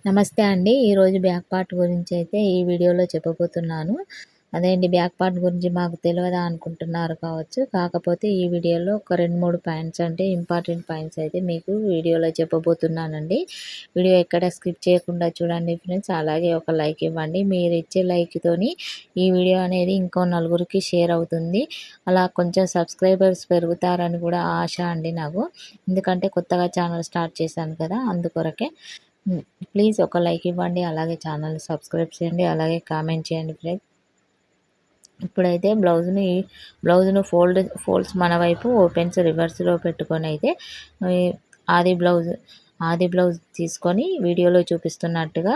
నమస్తే అండి. ఈరోజు బ్యాక్ పార్ట్ గురించి అయితే ఈ వీడియోలో చెప్పబోతున్నాను. అదే అండి, బ్యాక్ పార్ట్ గురించి మాకు తెలవదా అనుకుంటున్నారు కావచ్చు. కాకపోతే ఈ వీడియోలో ఒక 2, 3 పాయింట్స్ అంటే ఇంపార్టెంట్ పాయింట్స్ అయితే మీకు వీడియోలో చెప్పబోతున్నానండి. వీడియో ఎక్కడ స్కిప్ చేయకుండా చూడండి ఫ్రెండ్స్. అలాగే ఒక లైక్ ఇవ్వండి. మీరు ఇచ్చే లైక్‌తోని ఈ వీడియో అనేది ఇంకో నలుగురికి షేర్ అవుతుంది. అలా కొంచెం సబ్స్క్రైబర్స్ పెరుగుతారని కూడా ఆశ అండి నాకు. ఎందుకంటే కొత్తగా ఛానల్ స్టార్ట్ చేశాను కదా! అందుకొరకే. ప్లీజ్ ఒక లైక్ ఇవ్వండి. అలాగే ఛానల్‌ని సబ్స్క్రైబ్ చేయండి. అలాగే కామెంట్ చేయండి ఫ్రెండ్స్. ఇప్పుడైతే బ్లౌజ్‌ను ఫోల్డ్స్ మన వైపు ఓపెన్స్ రివర్స్‌లో పెట్టుకొని అయితే ఈ ఆది బ్లౌజ్ ఆది బ్లౌజ్ తీసుకొని వీడియోలో చూపిస్తున్నట్టుగా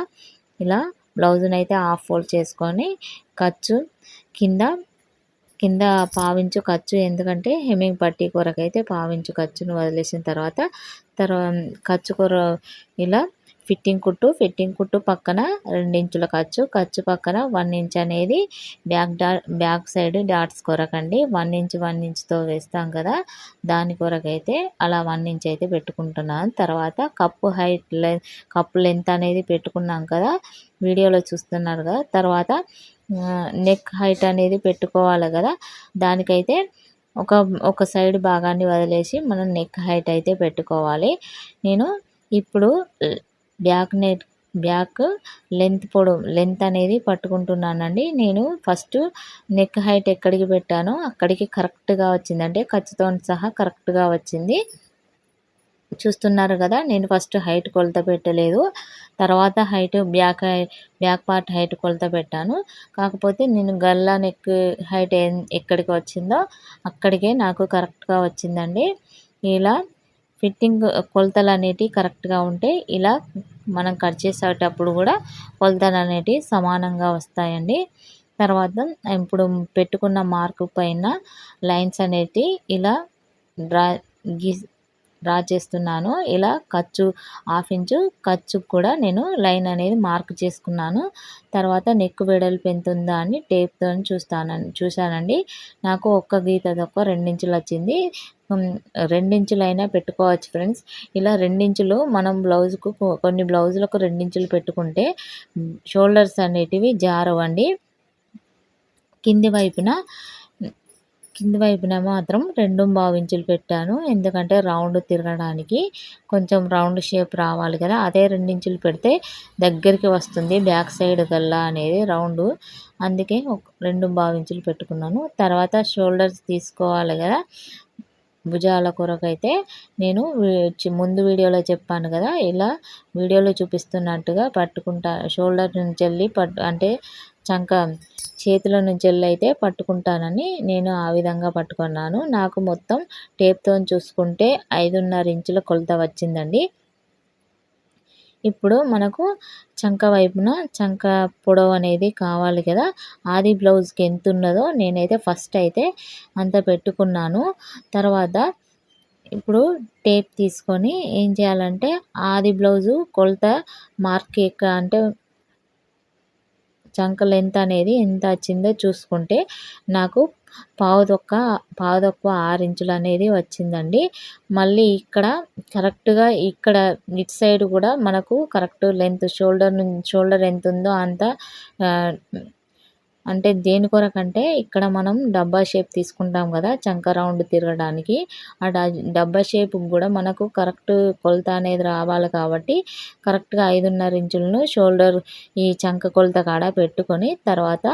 ఇలా బ్లౌజ్‌నైతే హాఫ్ ఫోల్డ్ చేసుకొని ఖర్చు కింద కింద పావించు ఖర్చు, ఎందుకంటే హెమ్మింగ్ పట్టీ కొరకైతే పావించు ఖర్చును వదిలేసిన తర్వాత ఖర్చు ఇలా ఫిట్టింగ్ కుట్టు పక్కన 2 ఇంచుల ఖర్చు పక్కన 1 ఇంచ్ అనేది బ్యాక్ సైడ్ డాట్స్ కొరకండి. 1 ఇంచ్ 1 ఇంచ్‌తో వేస్తాం కదా! దాని కొరకైతే అలా 1 ఇంచ్ అయితే పెట్టుకుంటున్నాను. తర్వాత కప్పు లెంత్ అనేది పెట్టుకున్నాం కదా! వీడియోలో చూస్తున్నారు కదా! తర్వాత నెక్ హైట్ అనేది పెట్టుకోవాలి కదా! దానికైతే ఒక సైడ్ భాగాన్ని వదిలేసి మనం నెక్ హైట్ అయితే పెట్టుకోవాలి. నేను ఇప్పుడు బ్యాక్ లెంత్ అనేది పట్టుకుంటున్నానండి. నేను ఫస్ట్ నెక్ హైట్ ఎక్కడికి పెట్టానో అక్కడికి కరెక్ట్‌గా వచ్చింది. అంటే ఖర్చుతో సహా కరెక్ట్‌గా వచ్చింది. చూస్తున్నారు కదా! నేను ఫస్ట్ హైట్ కొలత పెట్టలేదు. తర్వాత బ్యాక్ పార్ట్ హైట్ కొలత పెట్టాను. కాకపోతే నేను గల్లా నెక్ హైట్ ఎక్కడికి వచ్చిందో అక్కడికే నాకు కరెక్ట్‌గా వచ్చిందండి. ఇలా ఫిట్టింగ్ కొలతలనేటివి కరెక్ట్‌గా ఉంటే ఇలా మనం కట్ చేసేటప్పుడు కూడా కొలతలనేటివి సమానంగా వస్తాయండి. తర్వాత ఇప్పుడు పెట్టుకున్న మార్క్ పైన లైన్స్ అనేటివి ఇలా డ్రా గీస్ డ్రా చేస్తున్నాను. ఇలా హాఫ్ ఇంచు ఖర్చుకు కూడా నేను లైన్ అనేది మార్క్ చేసుకున్నాను. తర్వాత నెక్ వెడల్పు ఎంతుందా అని టేప్‌తోని చూశానండి. నాకు ఒక్క గీత తక్కువ 2 ఇంచులు వచ్చింది. 2 ఇంచులైనా పెట్టుకోవచ్చు ఫ్రెండ్స్. ఇలా 2 ఇంచులు మనం కొన్ని బ్లౌజులకు 2 ఇంచులు పెట్టుకుంటే షోల్డర్స్ అనేటివి జారవండి. కింది వైపున మాత్రం 2.25 ఇంచులు పెట్టాను. ఎందుకంటే రౌండ్ తిరగడానికి కొంచెం రౌండ్ షేప్ రావాలి కదా! అదే 2 ఇంచులు పెడితే దగ్గరికి వస్తుంది బ్యాక్ సైడ్ గల్లా అనేది రౌండు. అందుకే 2.25 ఇంచులు పెట్టుకున్నాను. తర్వాత షోల్డర్స్ తీసుకోవాలి కదా! భుజాల కొరకైతే నేను ముందు వీడియోలో చెప్పాను కదా! ఇలా వీడియోలో చూపిస్తున్నట్టుగా షోల్డర్ నుంచెల్లి అంటే చంక చేతుల నుంచెల్లయితే పట్టుకుంటానని నేను ఆ విధంగా పట్టుకున్నాను. నాకు మొత్తం టేప్‌తోని చూసుకుంటే 5.5 ఇంచుల కొలత వచ్చిందండి. ఇప్పుడు మనకు చంక పొడవు అనేది కావాలి కదా! ఆది బ్లౌజ్‌కి ఎంతున్నదో నేనైతే ఫస్ట్ అయితే అంత పెట్టుకున్నాను. తర్వాత ఇప్పుడు టేప్ తీసుకొని ఏం చేయాలంటే ఆది బ్లౌజు కొలత మార్క్ అంటే చంక లెంత్ అనేది ఎంత వచ్చిందో చూసుకుంటే నాకు పావుతక్కువ 6 ఇంచులు అనేది వచ్చిందండి. మళ్ళీ కరెక్ట్‌గా ఇటు సైడ్ కూడా మనకు కరెక్ట్ లెంత్ షోల్డర్ ఎంత ఉందో అంత ఆహ్, అంటే దేని కొరకంటే ఇక్కడ మనం డబ్బా షేప్ తీసుకుంటాం కదా! చంక రౌండ్ తిరగడానికి. ఆ డబ్బా షేప్‌కి కూడా మనకు కరెక్ట్ కొలత అనేది రావాలి కాబట్టి కరెక్ట్‌గా 5.5 ఇంచులను ఈ చంక కొలత కాడ పెట్టుకొని తర్వాత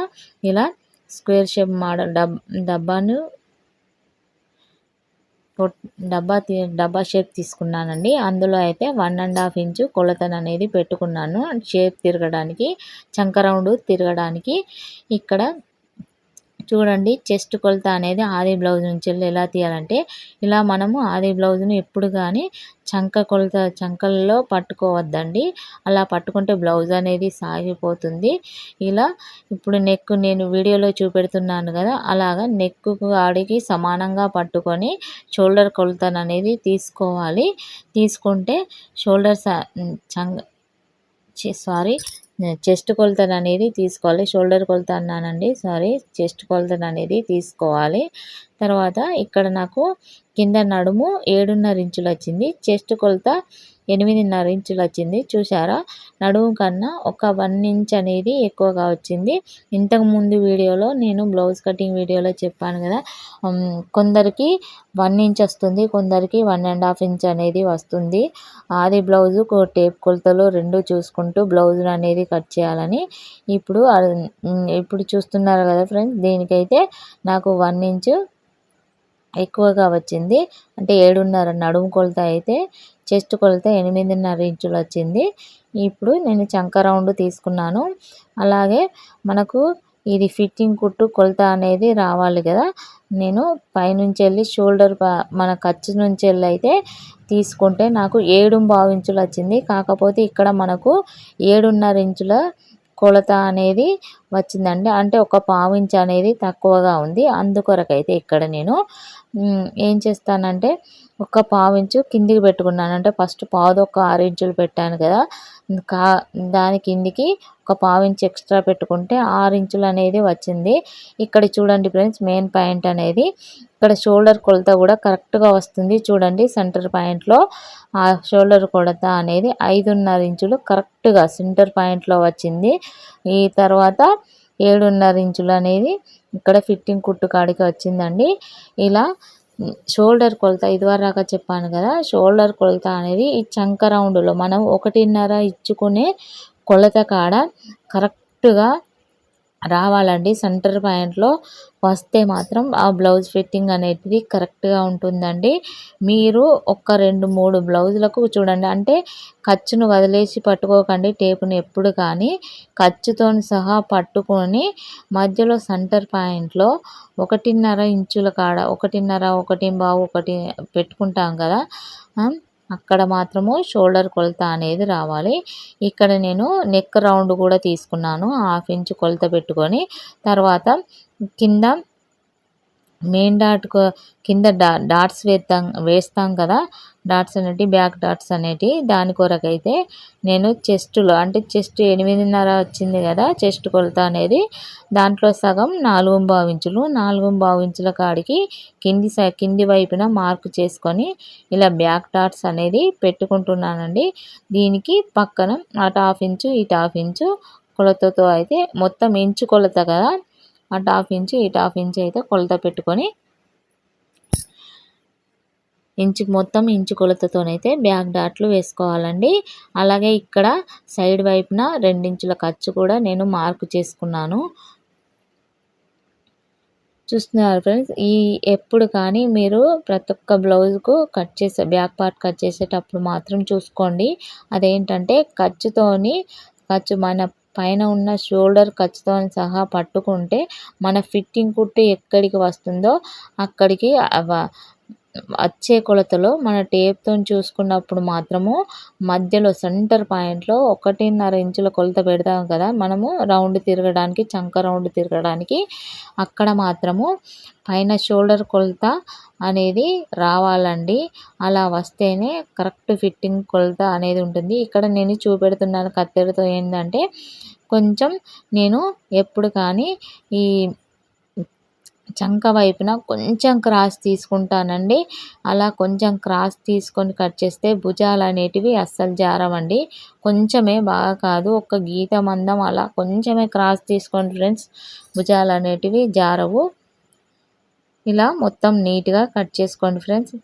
ఇలా స్క్వేర్ షేప్ మోడల్ డబ్బాను డబ్బా షేప్ తీసుకున్నానండి. అందులో అయితే 1.5 ఇంచు కొలతననేది పెట్టుకున్నాను. షేప్ తిరగడానికి, చంక రౌండ్ తిరగడానికి. ఇక్కడ చూడండి, చెస్ట్ కొలత అనేది ఆది బ్లౌజ్ నుంచి ఎలా తీయాలంటే ఇలా మనము ఆది బ్లౌజ్‌ని ఎప్పుడు కానీ చంకల్లో పట్టుకోవద్దండి. అలా పట్టుకుంటే బ్లౌజ్ అనేది సాగిపోతుంది. ఇలా ఇప్పుడు నేను వీడియోలో చూపెడుతున్నాను కదా! అలాగా నెక్కు కాడికి సమానంగా పట్టుకొని షోల్డర్ కొలతననేది తీసుకోవాలి. తీసుకుంటే చెస్ట్ కొలతననేది తీసుకోవాలి. షోల్డర్ కొలత అన్నానండి, సారీ. చెస్ట్ కొలతననేది తీసుకోవాలి. తర్వాత ఇక్కడ నాకు కింద నడుము 7.5 ఇంచులు వచ్చింది. చెస్ట్ కొలత 8.5 ఇంచులు వచ్చింది. చూసారా, నడుము కన్నా ఒక 1 ఇంచ్ అనేది ఎక్కువగా వచ్చింది. ఇంతకుముందు వీడియోలో నేను బ్లౌజ్ కటింగ్ వీడియోలో చెప్పాను కదా, కొందరికి 1 ఇంచ్ వస్తుంది, కొందరికి 1.5 ఇంచ్ అనేది వస్తుంది. అది బ్లౌజు టేప్ కొలతలు రెండు చూసుకుంటూ బ్లౌజ్ అనేది కట్ చేయాలని. ఇప్పుడు చూస్తున్నారు కదా ఫ్రెండ్స్, దీనికైతే నాకు 1 ఇంచ్ ఎక్కువగా వచ్చింది. అంటే 7.5 నడుము కొలత అయితే చెస్ట్ కొలత 8.5 ఇంచులు వచ్చింది. ఇప్పుడు నేను చంక రౌండ్ తీసుకున్నాను. అలాగే మనకు ఇది ఫిట్టింగ్ కుట్టు కొలత అనేది రావాలి కదా, నేను పైనుంచి వెళ్ళి షోల్డర్ మన ఖర్చు నుంచి వెళ్ళి అయితే తీసుకుంటే నాకు 7.5 ఇంచులు వచ్చింది. కాకపోతే ఇక్కడ మనకు 7.5 ఇంచుల కొలత అనేది వచ్చిందండి. అంటే ఒక 1/4 ఇంచ్ అనేది తక్కువగా ఉంది. అందుకొరకైతే ఇక్కడ నేను ఏం చేస్తానంటే ఒక 1/4 ఇంచు కిందికి పెట్టుకున్నాను. అంటే ఫస్ట్ పాదొక 6 ఇంచులు పెట్టాను కదా, దాని కిందికి ఒక 1/4 ఇంచ్ ఎక్స్ట్రా పెట్టుకుంటే 6 ఇంచులు అనేది వచ్చింది. ఇక్కడ చూడండి ఫ్రెండ్స్, మెయిన్ పాయింట్ అనేది ఇక్కడ షోల్డర్ కొలత కూడా కరెక్ట్గా వస్తుంది. చూడండి, సెంటర్ పాయింట్లో ఆ షోల్డర్ కొలత అనేది 5.5 ఇంచులు కరెక్ట్గా సెంటర్ పాయింట్లో వచ్చింది. ఈ తర్వాత 7.5 ఇంచులు అనేది ఇక్కడ ఫిట్టింగ్ కుట్టు కాడికి వచ్చిందండి. ఇలా షోల్డర్ కొలత ఇదివరదాకా చెప్పాను కదా, షోల్డర్ కొలత అనేది ఈ చంక రౌండ్లో మనం 1.5 ఇచ్చుకునే కొలత కాడ కరెక్ట్గా రావాలండి. సెంటర్ పాయింట్లో వస్తే మాత్రం ఆ బ్లౌజ్ ఫిట్టింగ్ అనేది కరెక్ట్గా ఉంటుందండి. మీరు ఒక 2-3 బ్లౌజులకు చూడండి, అంటే ఖర్చును వదిలేసి పట్టుకోకండి టేపుని ఎప్పుడు కానీ, ఖర్చుతో సహా పట్టుకొని మధ్యలో సెంటర్ పాయింట్లో 1.5 ఇంచుల కాడ 1.5, 1.25, 1 పెట్టుకుంటాం కదా, అక్కడ మాత్రము షోల్డర్ కొలత అనేది రావాలి. ఇక్కడ నేను నెక్ రౌండ్ కూడా తీసుకున్నాను 1/2 ఇంచు కొలత పెట్టుకొని. తర్వాత కింద మెయిన్ కింద డాట్స్ వేస్తాం కదా, డాట్స్ అనేటి బ్యాక్ డాట్స్ అనేటి, దాని కొరకైతే నేను చెస్ట్లో, అంటే చెస్ట్ 8.5 వచ్చింది కదా చెస్ట్ కొలత అనేది, దాంట్లో సగం 4.5 ఇంచులు 4.5 ఇంచుల కాడికి కింది వైపున మార్కు చేసుకొని ఇలా బ్యాక్ డాట్స్ అనేది పెట్టుకుంటున్నానండి. దీనికి పక్కన అటు 1/2 ఇంచు ఇటు 1/2 ఇంచు కొలతతో అయితే మొత్తం ఇంచు కొలత కదా, అటు 1/2 ఇంచు ఇటు 1/2 ఇంచు అయితే కొలత పెట్టుకొని మొత్తం ఇంచు కొలతతోనైతే బ్యాక్ డాట్లు వేసుకోవాలండి. అలాగే ఇక్కడ సైడ్ వైపున 2 ఇంచుల ఖర్చు కూడా నేను మార్కు చేసుకున్నాను. చూస్తున్నారు ఫ్రెండ్స్, ఎప్పుడు కానీ మీరు ప్రతి ఒక్క బ్లౌజ్కు బ్యాక్ పార్ట్ కట్ చేసేటప్పుడు మాత్రం చూసుకోండి. అదేంటంటే ఖర్చు మన పైన ఉన్న షోల్డర్ ఖర్చుతో సహా పట్టుకుంటే మన ఫిట్టింగ్ కుట్టు ఎక్కడికి వస్తుందో అక్కడికి వచ్చే కొలతలో మన టేప్తో చూసుకున్నప్పుడు మాత్రము మధ్యలో సెంటర్ పాయింట్లో 1.5 ఇంచుల కొలత పెడతాం కదా మనము రౌండ్ తిరగడానికి, చంక రౌండ్ తిరగడానికి, అక్కడ మాత్రము పైన షోల్డర్ కొలత అనేది రావాలండి. అలా వస్తేనే కరెక్ట్ ఫిట్టింగ్ కొలత అనేది ఉంటుంది. ఇక్కడ నేను చూపెడుతున్నాను కత్తెరతో ఏంటంటే కొంచెం నేను ఎప్పుడు కానీ ఈ చంక వైపున కొంచెం క్రాస్ తీసుకుంటానండి. అలా కొంచెం క్రాస్ తీసుకొని కట్ చేస్తే భుజాలు అనేటివి అస్సలు జారవండి. కొంచెమే, బాగా కాదు, ఒక గీత మందం అలా కొంచెమే క్రాస్ తీసుకోండి ఫ్రెండ్స్, భుజాలు అనేటివి జారవు. ఇలా మొత్తం నీట్గా కట్ చేసుకోండి ఫ్రెండ్స్.